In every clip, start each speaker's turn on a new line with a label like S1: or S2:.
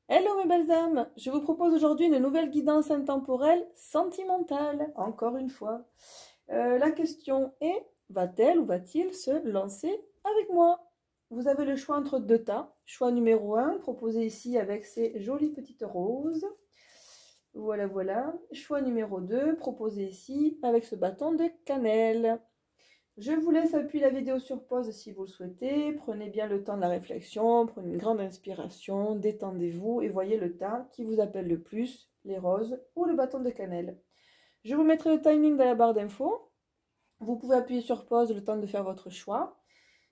S1: Hello mes belles âmes, je vous propose aujourd'hui une nouvelle guidance intemporelle sentimentale, encore une fois. La question est, va-t-elle ou va-t-il se lancer avec moi? Vous avez le choix entre deux tas. Choix numéro un, proposé ici avec ces jolies petites roses. Voilà, voilà. Choix numéro 2, proposé ici avec ce bâton de cannelle. Je vous laisse appuyer la vidéo sur pause si vous le souhaitez. Prenez bien le temps de la réflexion, prenez une grande inspiration, détendez-vous et voyez le tas qui vous appelle le plus, les roses ou le bâton de cannelle. Je vous mettrai le timing dans la barre d'infos. Vous pouvez appuyer sur pause le temps de faire votre choix.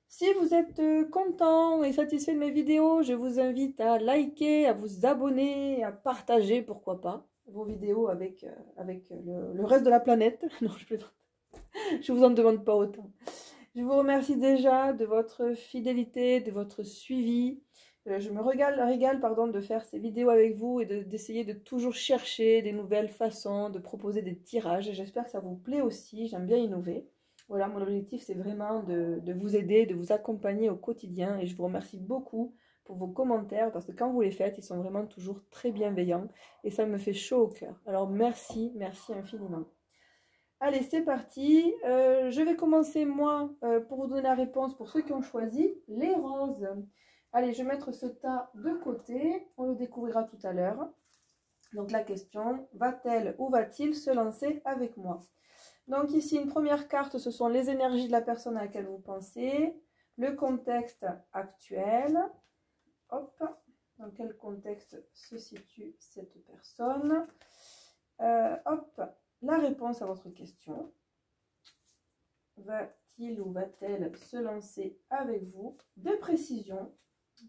S1: Si vous êtes content et satisfait de mes vidéos, je vous invite à liker, à vous abonner, à partager, pourquoi pas, vos vidéos avec, le reste de la planète. Non, je plaisante. Je vous en demande pas autant. Je vous remercie déjà de votre fidélité, de votre suivi. Je me régale de faire ces vidéos avec vous et d'essayer de toujours chercher des nouvelles façons de proposer des tirages. J'espère que ça vous plaît aussi, j'aime bien innover. Voilà, mon objectif c'est vraiment de vous aider, de vous accompagner au quotidien et je vous remercie beaucoup pour vos commentaires parce que quand vous les faites, ils sont vraiment toujours très bienveillants et ça me fait chaud au cœur. Alors merci, merci infiniment. Allez, c'est parti. Je vais commencer, moi, pour vous donner la réponse pour ceux qui ont choisi les roses. Allez, je vais mettre ce tas de côté. On le découvrira tout à l'heure. Donc, la question, va-t-elle ou va-t-il se lancer avec moi? Donc, ici, une première carte, ce sont les énergies de la personne à laquelle vous pensez. Le contexte actuel. Hop. Dans quel contexte se situe cette personne? Hop. La réponse à votre question. Va-t-il ou va-t-elle se lancer avec vous? De précision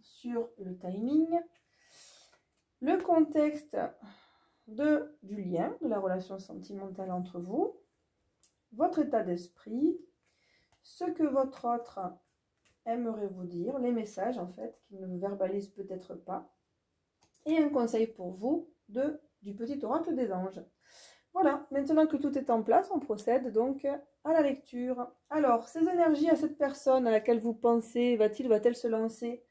S1: sur le timing, le contexte du lien, de la relation sentimentale entre vous, votre état d'esprit, ce que votre autre aimerait vous dire, les messages en fait, qu'il ne verbalise peut-être pas, et un conseil pour vous du petit oracle des anges. Voilà, maintenant que tout est en place, on procède donc à la lecture. Alors, ces énergies à cette personne à laquelle vous pensez, va-t-il ou va-t-elle se lancer?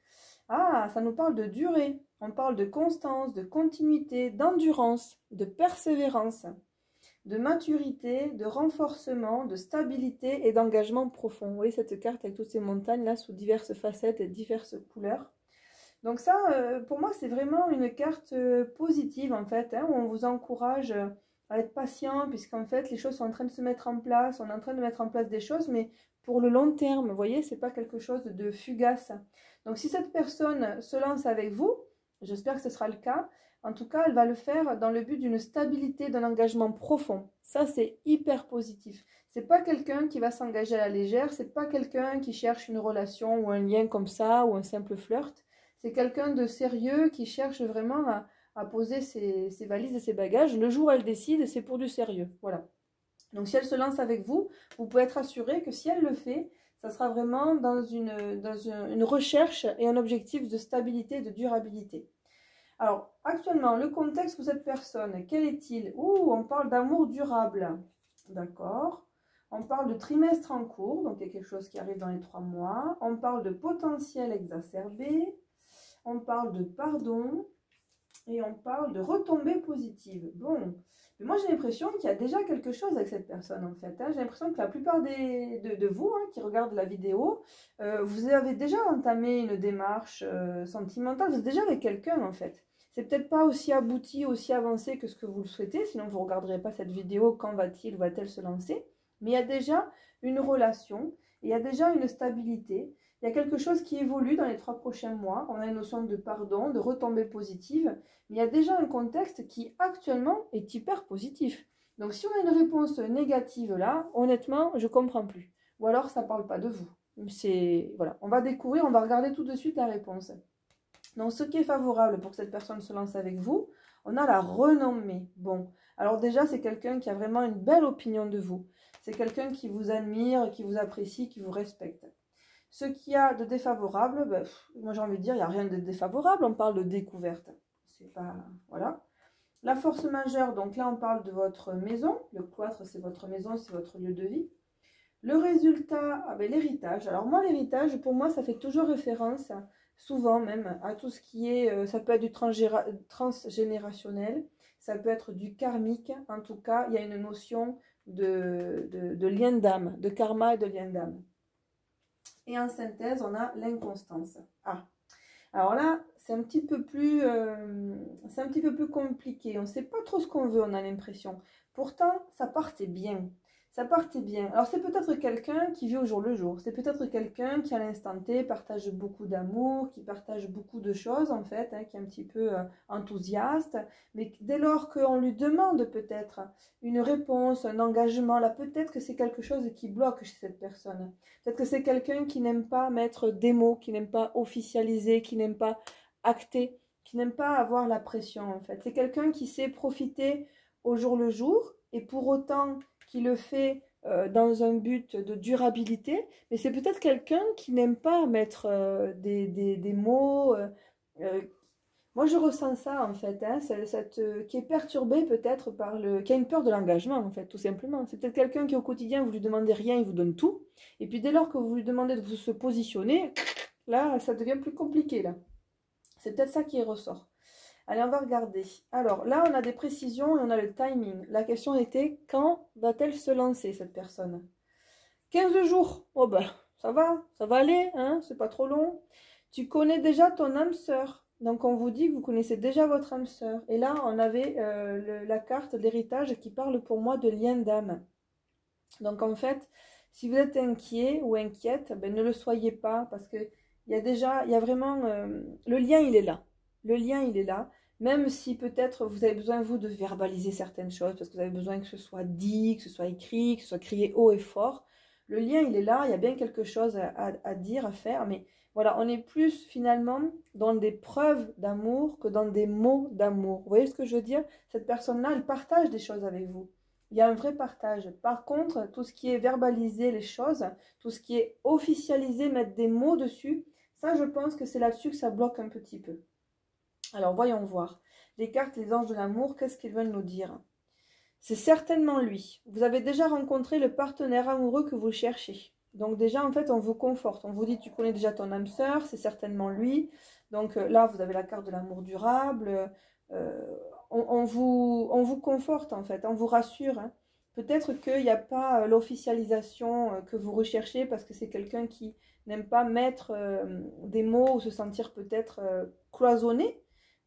S1: Ah, ça nous parle de durée, on parle de constance, de continuité, d'endurance, de persévérance, de maturité, de renforcement, de stabilité et d'engagement profond. Vous voyez cette carte avec toutes ces montagnes là sous diverses facettes et diverses couleurs. Donc ça, pour moi, c'est vraiment une carte positive en fait, hein, où on vous encourage à être patient, puisqu'en fait, les choses sont en train de se mettre en place, on est en train de mettre en place des choses, mais pour le long terme, vous voyez, c'est pas quelque chose de fugace. Donc si cette personne se lance avec vous, j'espère que ce sera le cas, en tout cas, elle va le faire dans le but d'une stabilité, d'un engagement profond. Ça, c'est hyper positif. C'est pas quelqu'un qui va s'engager à la légère, c'est pas quelqu'un qui cherche une relation ou un lien comme ça, ou un simple flirt. C'est quelqu'un de sérieux qui cherche vraiment à poser ses valises et ses bagages. Le jour où elle décide, c'est pour du sérieux. Voilà. Donc si elle se lance avec vous, vous pouvez être assuré que si elle le fait, ça sera vraiment dans une recherche et un objectif de stabilité et de durabilité. Alors, actuellement, le contexte pour cette personne, quel est-il? Ouh, on parle d'amour durable. D'accord. On parle de trimestre en cours, donc il y a quelque chose qui arrive dans les 3 mois. On parle de potentiel exacerbé. On parle de pardon et on parle de retombées positives. Bon, mais moi j'ai l'impression qu'il y a déjà quelque chose avec cette personne en fait. Hein. J'ai l'impression que la plupart de vous qui regardent la vidéo, vous avez déjà entamé une démarche sentimentale, vous êtes déjà avec quelqu'un en fait. C'est peut-être pas aussi abouti, aussi avancé que ce que vous le souhaitez, sinon vous ne regarderez pas cette vidéo, quand va-t-il ou va-t-elle se lancer. Mais il y a déjà une relation, il y a déjà une stabilité, il y a quelque chose qui évolue dans les 3 prochains mois. On a une notion de pardon, de retombée positive, mais il y a déjà un contexte qui actuellement est hyper positif. Donc si on a une réponse négative là, honnêtement, je ne comprends plus. Ou alors ça ne parle pas de vous. Voilà, on va découvrir, on va regarder tout de suite la réponse. Donc ce qui est favorable pour que cette personne se lance avec vous, on a la renommée. Bon, alors déjà c'est quelqu'un qui a vraiment une belle opinion de vous. C'est quelqu'un qui vous admire, qui vous apprécie, qui vous respecte. Ce qu'il y a de défavorable, ben, moi j'ai envie de dire, il n'y a rien de défavorable, on parle de découverte. C'est pas. Voilà. La force majeure, donc là on parle de votre maison. Le cloître, c'est votre maison, c'est votre lieu de vie. Le résultat, ben, l'héritage. Alors moi, l'héritage, pour moi, ça fait toujours référence souvent même à tout ce qui est, ça peut être du transgénérationnel, ça peut être du karmique. En tout cas, il y a une notion de lien d'âme, de karma et de lien d'âme. Et en synthèse, on a l'inconstance. Ah, alors là, c'est un petit peu plus compliqué. On ne sait pas trop ce qu'on veut, on a l'impression. Pourtant, ça partait bien. Ça partait bien. Alors, c'est peut-être quelqu'un qui vit au jour le jour. C'est peut-être quelqu'un qui, à l'instant T, partage beaucoup d'amour, qui partage beaucoup de choses, en fait, hein, qui est un petit peu enthousiaste. Mais dès lors qu'on lui demande peut-être une réponse, un engagement, là, peut-être que c'est quelque chose qui bloque chez cette personne. Peut-être que c'est quelqu'un qui n'aime pas mettre des mots, qui n'aime pas officialiser, qui n'aime pas acter, qui n'aime pas avoir la pression, en fait. C'est quelqu'un qui sait profiter au jour le jour, et pour autant qui le fait dans un but de durabilité, mais c'est peut-être quelqu'un qui n'aime pas mettre des mots. Moi, je ressens ça, en fait, hein, qui est perturbé peut-être qui a une peur de l'engagement, en fait, tout simplement. C'est peut-être quelqu'un qui, au quotidien, vous lui demandez rien, il vous donne tout. Et puis, dès lors que vous lui demandez de se positionner, là, ça devient plus compliqué, là. C'est peut-être ça qui ressort. Allez, on va regarder. Alors, là, on a des précisions et on a le timing. La question était, quand va-t-elle se lancer, cette personne? 15 jours. Oh ben, ça va aller, hein, c'est pas trop long. Tu connais déjà ton âme sœur. Donc, on vous dit que vous connaissez déjà votre âme sœur. Et là, on avait la carte d'héritage qui parle pour moi de lien d'âme. Donc, en fait, si vous êtes inquiet ou inquiète, ben, ne le soyez pas parce que il y a vraiment... le lien, il est là. Le lien, il est là. Même si peut-être vous avez besoin, vous, de verbaliser certaines choses, parce que vous avez besoin que ce soit dit, que ce soit écrit, que ce soit crié haut et fort. Le lien, il est là. Il y a bien quelque chose à dire, à faire. Mais voilà, on est plus finalement dans des preuves d'amour que dans des mots d'amour. Vous voyez ce que je veux dire? Cette personne-là, elle partage des choses avec vous. Il y a un vrai partage. Par contre, tout ce qui est verbaliser les choses, tout ce qui est officialiser, mettre des mots dessus, ça, je pense que c'est là-dessus que ça bloque un petit peu. Alors, voyons voir. Les cartes, les anges de l'amour, qu'est-ce qu'ils veulent nous dire? C'est certainement lui. Vous avez déjà rencontré le partenaire amoureux que vous cherchez. Donc déjà, en fait, on vous conforte. On vous dit, tu connais déjà ton âme sœur, c'est certainement lui. Donc là, vous avez la carte de l'amour durable. On vous conforte, en fait, on vous rassure. Hein. Peut-être qu'il n'y a pas l'officialisation que vous recherchez parce que c'est quelqu'un qui n'aime pas mettre des mots ou se sentir peut-être cloisonné.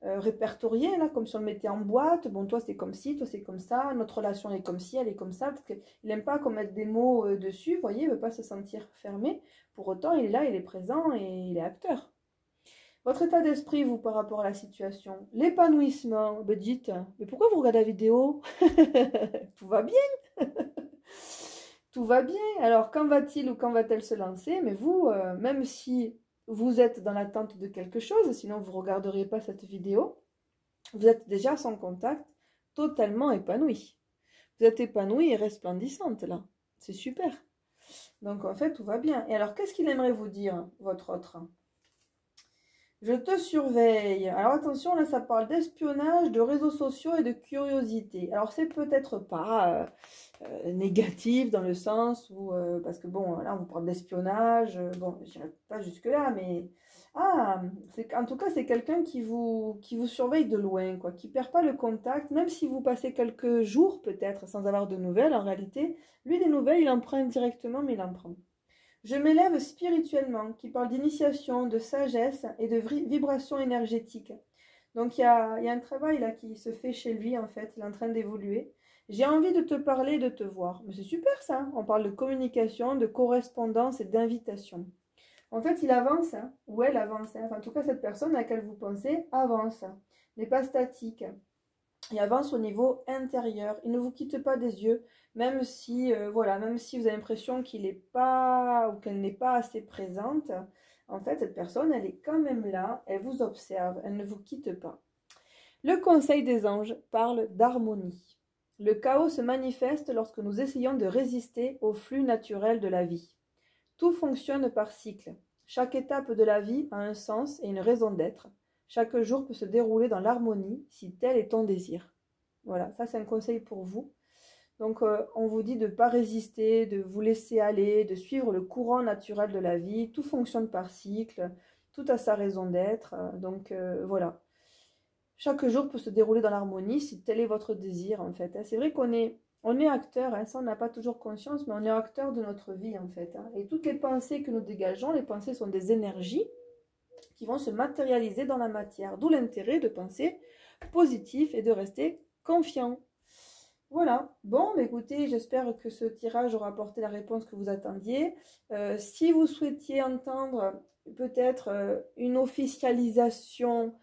S1: Répertorié, là, comme si on le mettait en boîte. Bon, toi, c'est comme ci, toi, c'est comme ça. Notre relation est comme ci, elle est comme ça. Parce qu'il n'aime pas qu'on mette des mots dessus, vous voyez, il ne veut pas se sentir fermé. Pour autant, il est là, il est présent et il est acteur. Votre état d'esprit, vous, par rapport à la situation. L'épanouissement, ben dites, mais pourquoi vous regardez la vidéo? Tout va bien. Tout va bien. Alors, quand va-t-il ou quand va-t-elle se lancer? Mais vous, même si vous êtes dans l'attente de quelque chose, sinon vous ne regarderiez pas cette vidéo, vous êtes déjà sans contact, totalement épanoui. Vous êtes épanouie et resplendissante là. C'est super. Donc en fait, tout va bien. Et alors, qu'est-ce qu'il aimerait vous dire, votre autre? Je te surveille. Alors attention, là, ça parle d'espionnage, de réseaux sociaux et de curiosité. Alors, c'est peut-être pas négatif dans le sens où... parce que bon, là, on vous parle d'espionnage. Bon, je n'irai pas jusque-là, mais... Ah, en tout cas, c'est quelqu'un qui vous surveille de loin, quoi, qui ne perd pas le contact, même si vous passez quelques jours peut-être sans avoir de nouvelles, en réalité, lui, des nouvelles, il en prend indirectement, mais il en prend. Je m'élève spirituellement, qui parle d'initiation, de sagesse et de vibration énergétique. Donc il y a un travail là qui se fait chez lui en fait, il est en train d'évoluer. J'ai envie de te parler, de te voir. Mais c'est super ça, on parle de communication, de correspondance et d'invitation. En fait, il avance, hein, ou elle avance. Hein. Enfin, en tout cas, cette personne à laquelle vous pensez avance, n'est pas statique. Il avance au niveau intérieur. Il ne vous quitte pas des yeux, même si, voilà, même si vous avez l'impression qu'il n'est pas ou qu'elle n'est pas assez présente. En fait, cette personne, elle est quand même là, elle vous observe, elle ne vous quitte pas. Le conseil des anges parle d'harmonie. Le chaos se manifeste lorsque nous essayons de résister au flux naturel de la vie. Tout fonctionne par cycle. Chaque étape de la vie a un sens et une raison d'être. Chaque jour peut se dérouler dans l'harmonie si tel est ton désir. Voilà, ça c'est un conseil pour vous. Donc on vous dit de ne pas résister, de vous laisser aller, de suivre le courant naturel de la vie. Tout fonctionne par cycle. tout a sa raison d'être. Donc voilà. Chaque jour peut se dérouler dans l'harmonie si tel est votre désir en fait. C'est vrai qu'on est acteur, ça on n'a pas toujours conscience, mais on est acteur de notre vie en fait. Et toutes les pensées que nous dégageons, les pensées sont des énergies qui vont se matérialiser dans la matière. D'où l'intérêt de penser positif et de rester confiant. Voilà. Bon, écoutez, j'espère que ce tirage aura apporté la réponse que vous attendiez. Si vous souhaitiez entendre peut-être une officialisation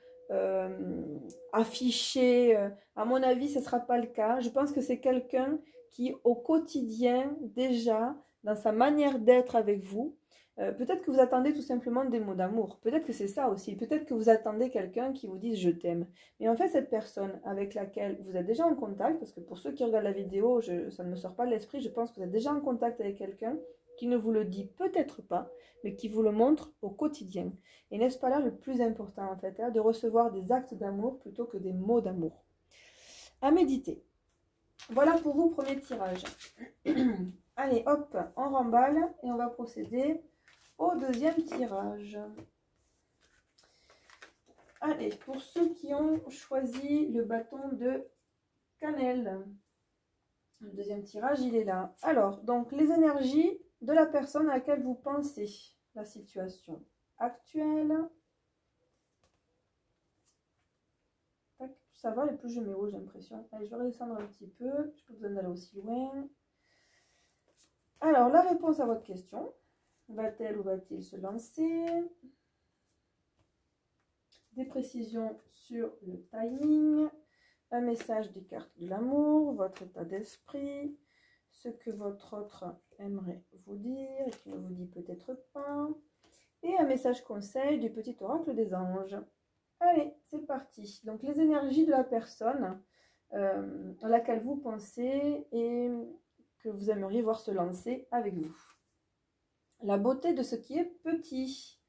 S1: affichée, à mon avis, ce ne sera pas le cas. Je pense que c'est quelqu'un qui, au quotidien, déjà, dans sa manière d'être avec vous, peut-être que vous attendez tout simplement des mots d'amour. Peut-être que c'est ça aussi. Peut-être que vous attendez quelqu'un qui vous dise « je t'aime ». Mais en fait, cette personne avec laquelle vous êtes déjà en contact, parce que pour ceux qui regardent la vidéo, ça ne me sort pas de l'esprit, je pense que vous êtes déjà en contact avec quelqu'un qui ne vous le dit peut-être pas, mais qui vous le montre au quotidien. Et n'est-ce pas là le plus important en fait, de recevoir des actes d'amour plutôt que des mots d'amour. À méditer. Voilà pour vous, premier tirage. Allez, hop, on remballe et on va procéder au deuxième tirage. Allez, pour ceux qui ont choisi le bâton de cannelle, le deuxième tirage, il est là. Alors, donc, les énergies de la personne à laquelle vous pensez, la situation actuelle. Tac, ça va, les plus je mets haut, j'ai l'impression. Allez, je vais redescendre un petit peu. Je n'ai pas besoin d'aller aussi loin. Alors, la réponse à votre question. Va-t-elle ou va-t-il se lancer? Des précisions sur le timing. Un message des cartes de l'amour, votre état d'esprit, ce que votre autre aimerait vous dire et qui ne vous dit peut-être pas. Et un message conseil du petit oracle des anges. Allez, c'est parti. Donc les énergies de la personne à laquelle vous pensez et que vous aimeriez voir se lancer avec vous. La beauté de ce qui est petit.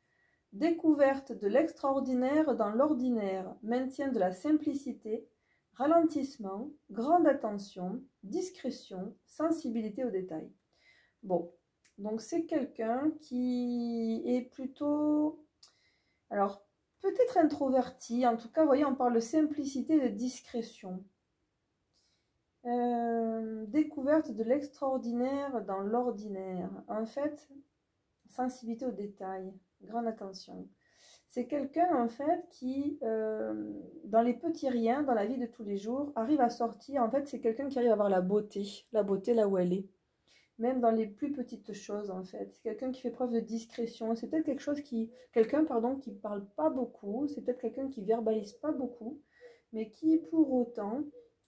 S1: Découverte de l'extraordinaire dans l'ordinaire, maintien de la simplicité, ralentissement, grande attention, discrétion, sensibilité aux détails. Bon, donc c'est quelqu'un qui est plutôt, alors peut-être introverti, en tout cas, vous voyez, on parle de simplicité et de discrétion. Découverte de l'extraordinaire dans l'ordinaire. En fait, sensibilité aux détails, grande attention. C'est quelqu'un en fait qui, dans les petits riens, dans la vie de tous les jours, arrive à sortir. En fait, c'est quelqu'un qui arrive à voir la beauté là où elle est. Même dans les plus petites choses en fait. C'est quelqu'un qui fait preuve de discrétion. C'est peut-être quelqu'un qui parle pas beaucoup. C'est peut-être quelqu'un qui verbalise pas beaucoup, mais qui pour autant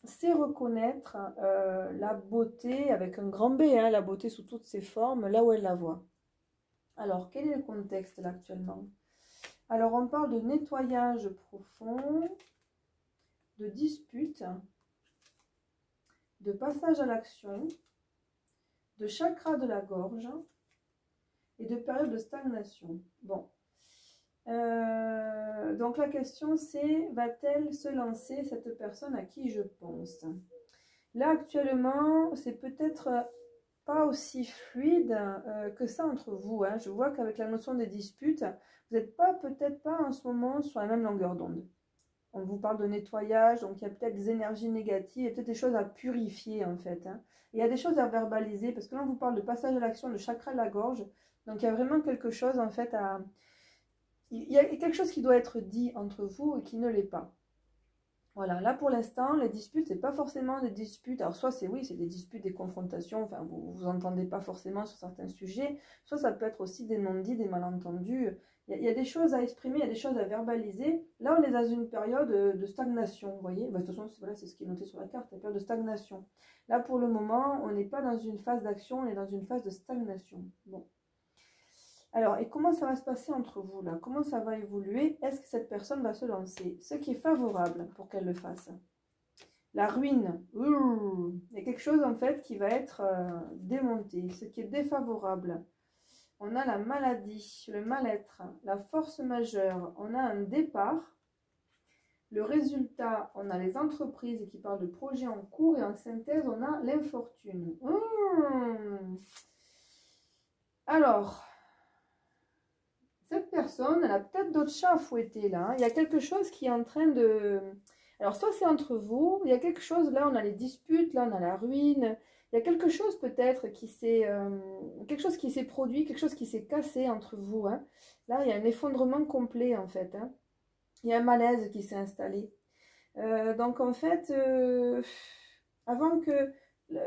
S1: sait reconnaître la beauté avec un grand B, la beauté sous toutes ses formes, là où elle la voit. Alors, quel est le contexte là actuellement? Alors, on parle de nettoyage profond, de dispute, de passage à l'action, de chakra de la gorge et de période de stagnation. Bon. Donc, la question c'est, va-t-elle se lancer, cette personne à qui je pense? Là, actuellement, c'est peut-être pas aussi fluide que ça entre vous. Je vois qu'avec la notion des disputes, vous n'êtes peut-être pas en ce moment sur la même longueur d'onde. On vous parle de nettoyage, donc il y a peut-être des énergies négatives, il y a peut-être des choses à purifier en fait. Il y a des choses à verbaliser, parce que là on vous parle de passage à l'action, de chakra de la gorge. Donc il y a vraiment quelque chose en fait à... Il y a quelque chose qui doit être dit entre vous et qui ne l'est pas. Voilà, là pour l'instant, les disputes, c'est pas forcément des disputes. Alors soit c'est des disputes, des confrontations, enfin vous entendez pas forcément sur certains sujets, soit ça peut être aussi des non-dits, des malentendus. Il y a des choses à exprimer, il y a des choses à verbaliser. Là, on est dans une période de stagnation, vous voyez. De toute façon, voilà, c'est ce qui est noté sur la carte, la période de stagnation. Là, pour le moment, on n'est pas dans une phase d'action, on est dans une phase de stagnation. Bon. Alors, et comment ça va se passer entre vous là? Comment ça va évoluer? Est-ce que cette personne va se lancer? Ce qui est favorable pour qu'elle le fasse. La ruine. Il y a quelque chose en fait qui va être démonté. Ce qui est défavorable. On a la maladie, le mal-être, la force majeure. On a un départ. Le résultat, on a les entreprises qui parlent de projets en cours. Et en synthèse, on a l'infortune. Alors... Cette personne, elle a peut-être d'autres chats à fouetter là. Il y a quelque chose qui est en train de... Alors, soit c'est entre vous, il y a quelque chose, là on a les disputes, là on a la ruine. Il y a quelque chose peut-être qui s'est produit, quelque chose qui s'est cassé entre vous. Hein. Là, il y a un effondrement complet en fait. Hein. Il y a un malaise qui s'est installé. Donc en fait, avant que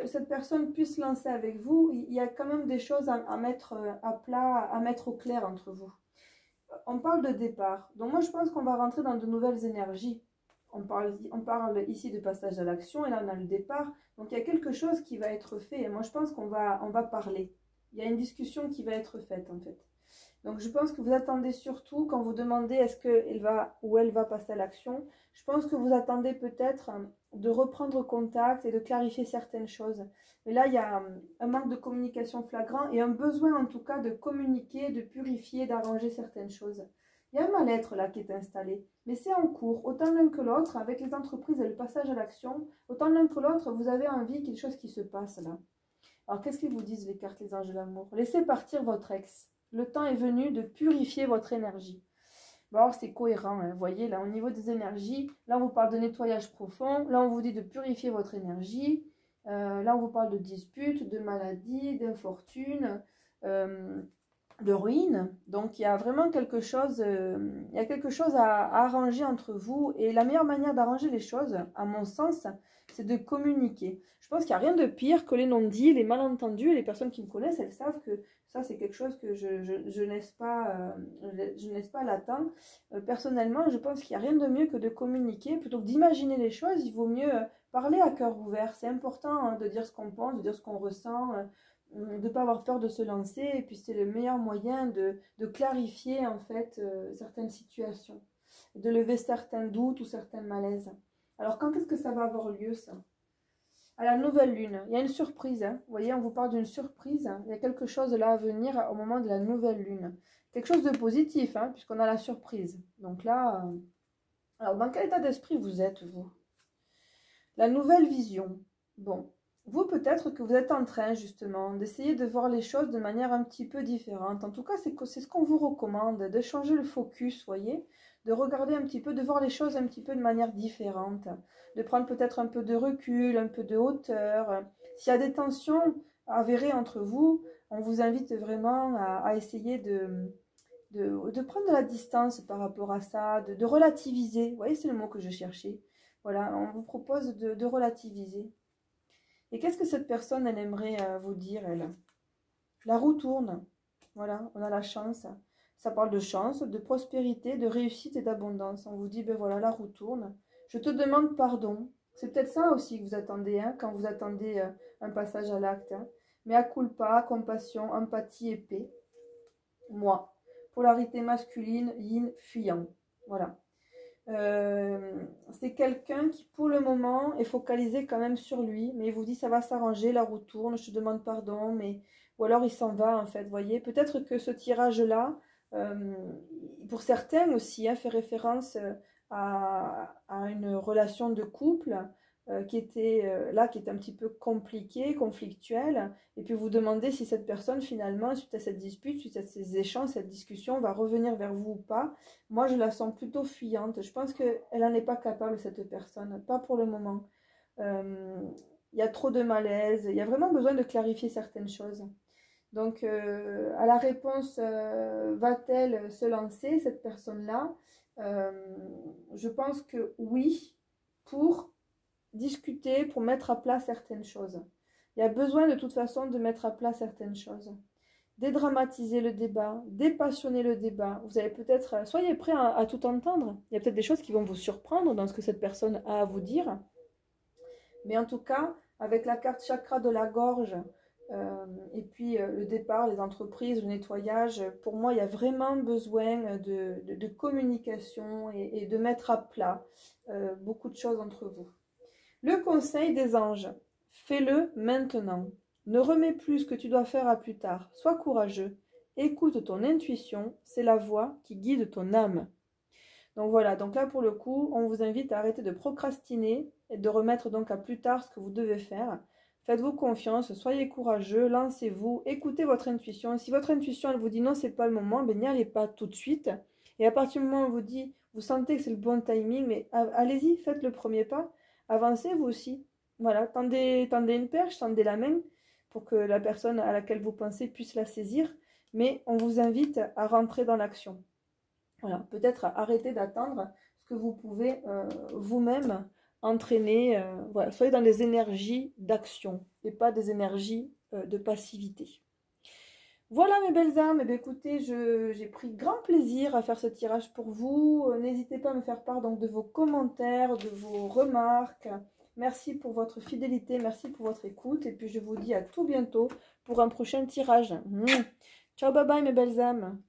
S1: cette personne puisse lancer avec vous, il y a quand même des choses à mettre à plat, à mettre au clair entre vous. On parle de départ. Donc moi, je pense qu'on va rentrer dans de nouvelles énergies. On parle ici de passage à l'action et là, on a le départ. Donc il y a quelque chose qui va être fait. Et moi, je pense on va parler. Il y a une discussion qui va être faite en fait. Donc je pense que vous attendez surtout, quand vous demandez est-ce qu'elle va ou elle va passer à l'action, je pense que vous attendez peut-être de reprendre contact et de clarifier certaines choses. Mais là, il y a un manque de communication flagrant et un besoin en tout cas de communiquer, de purifier, d'arranger certaines choses. Il y a un mal-être là qui est installé, mais c'est en cours. Autant l'un que l'autre, avec les entreprises et le passage à l'action, autant l'un que l'autre, vous avez envie qu'il y ait quelque chose qui se passe là. Alors qu'est-ce qu'ils vous disent les cartes, les anges de l'amour? Laissez partir votre ex. Le temps est venu de purifier votre énergie. Bon, alors c'est cohérent, hein. Vous voyez, là au niveau des énergies, là on vous parle de nettoyage profond, là on vous dit de purifier votre énergie, là on vous parle de disputes, de maladies, d'infortunes, de ruines. Donc il y a vraiment quelque chose, à arranger entre vous. Et la meilleure manière d'arranger les choses, à mon sens, c'est de communiquer. Je pense qu'il n'y a rien de pire que les non-dits, les malentendus. Et les personnes qui me connaissent, elles savent que ça, c'est quelque chose que je laisse pas latent. Personnellement, je pense qu'il n'y a rien de mieux que de communiquer. Plutôt que d'imaginer les choses, il vaut mieux parler à cœur ouvert. C'est important hein, de dire ce qu'on pense, de dire ce qu'on ressent, de ne pas avoir peur de se lancer. Et puis, c'est le meilleur moyen de clarifier, en fait, certaines situations. De lever certains doutes ou certains malaises. Alors, quand est-ce que ça va avoir lieu, ça? À la nouvelle lune, il y a une surprise. Hein. Vous voyez, on vous parle d'une surprise. Hein. Il y a quelque chose là à venir au moment de la nouvelle lune. Quelque chose de positif, hein, puisqu'on a la surprise. Donc là, alors dans quel état d'esprit vous êtes, vous? La nouvelle vision. Bon, vous peut-être que vous êtes en train justement d'essayer de voir les choses de manière un petit peu différente. En tout cas, c'est ce qu'on vous recommande, de changer le focus, voyez, de regarder un petit peu, de voir les choses un petit peu de manière différente, de prendre peut-être un peu de recul, un peu de hauteur. S'il y a des tensions avérées entre vous, on vous invite vraiment à essayer de prendre de la distance par rapport à ça, de relativiser. Vous voyez, c'est le mot que je cherchais. Voilà, on vous propose de relativiser. Et qu'est-ce que cette personne, elle aimerait vous dire, elle? La roue tourne. Voilà, on a la chance. Ça parle de chance, de prospérité, de réussite et d'abondance. On vous dit, ben voilà, la roue tourne. Je te demande pardon. C'est peut-être ça aussi que vous attendez, hein, quand vous attendez un passage à l'acte. Hein. Mea culpa, compassion, empathie et paix. Moi. Polarité masculine, yin, fuyant. Voilà. C'est quelqu'un qui pour le moment est focalisé quand même sur lui, mais il vous dit ça va s'arranger, la roue tourne, je te demande pardon, mais ou alors il s'en va en fait, voyez. Peut-être que ce tirage-là, pour certains aussi, hein, fait référence à une relation de couple qui était qui est un petit peu compliquée, conflictuelle, et puis vous demandez si cette personne finalement, suite à cette dispute, suite à ces échanges, cette discussion, va revenir vers vous ou pas. Moi, je la sens plutôt fuyante. Je pense qu'elle n'en est pas capable, cette personne, pas pour le moment. Il y a trop de malaise, il y a vraiment besoin de clarifier certaines choses. Donc, à la réponse, va-t-elle se lancer, cette personne-là? Je pense que oui, pour discuter, pour mettre à plat certaines choses. Il y a besoin de toute façon de mettre à plat certaines choses. Dédramatiser le débat, dépassionner le débat. Vous allez peut-être, soyez prêts à tout entendre. Il y a peut-être des choses qui vont vous surprendre dans ce que cette personne a à vous dire. Mais en tout cas, avec la carte chakra de la gorge, et puis le départ, les entreprises, le nettoyage, pour moi, il y a vraiment besoin de communication et de mettre à plat beaucoup de choses entre vous. Le conseil des anges, fais-le maintenant. Ne remets plus ce que tu dois faire à plus tard. Sois courageux. Écoute ton intuition, c'est la voix qui guide ton âme. Donc voilà, donc là pour le coup, on vous invite à arrêter de procrastiner et de remettre donc à plus tard ce que vous devez faire. Faites-vous confiance, soyez courageux, lancez-vous, écoutez votre intuition. Si votre intuition elle vous dit non, c'est pas le moment, ben n'y allez pas tout de suite. Et à partir du moment où on vous dit, vous sentez que c'est le bon timing, mais allez-y, faites le premier pas, avancez vous aussi. Voilà, tendez une perche, tendez la main pour que la personne à laquelle vous pensez puisse la saisir, mais on vous invite à rentrer dans l'action. Voilà, peut-être arrêter d'attendre ce que vous pouvez vous-même entraîner. Voilà, soyez dans des énergies d'action et pas des énergies de passivité. Voilà mes belles âmes, eh bien, écoutez, j'ai pris grand plaisir à faire ce tirage pour vous. N'hésitez pas à me faire part donc, de vos commentaires, de vos remarques. Merci pour votre fidélité, merci pour votre écoute. Et puis je vous dis à tout bientôt pour un prochain tirage. Ciao, bye bye mes belles âmes.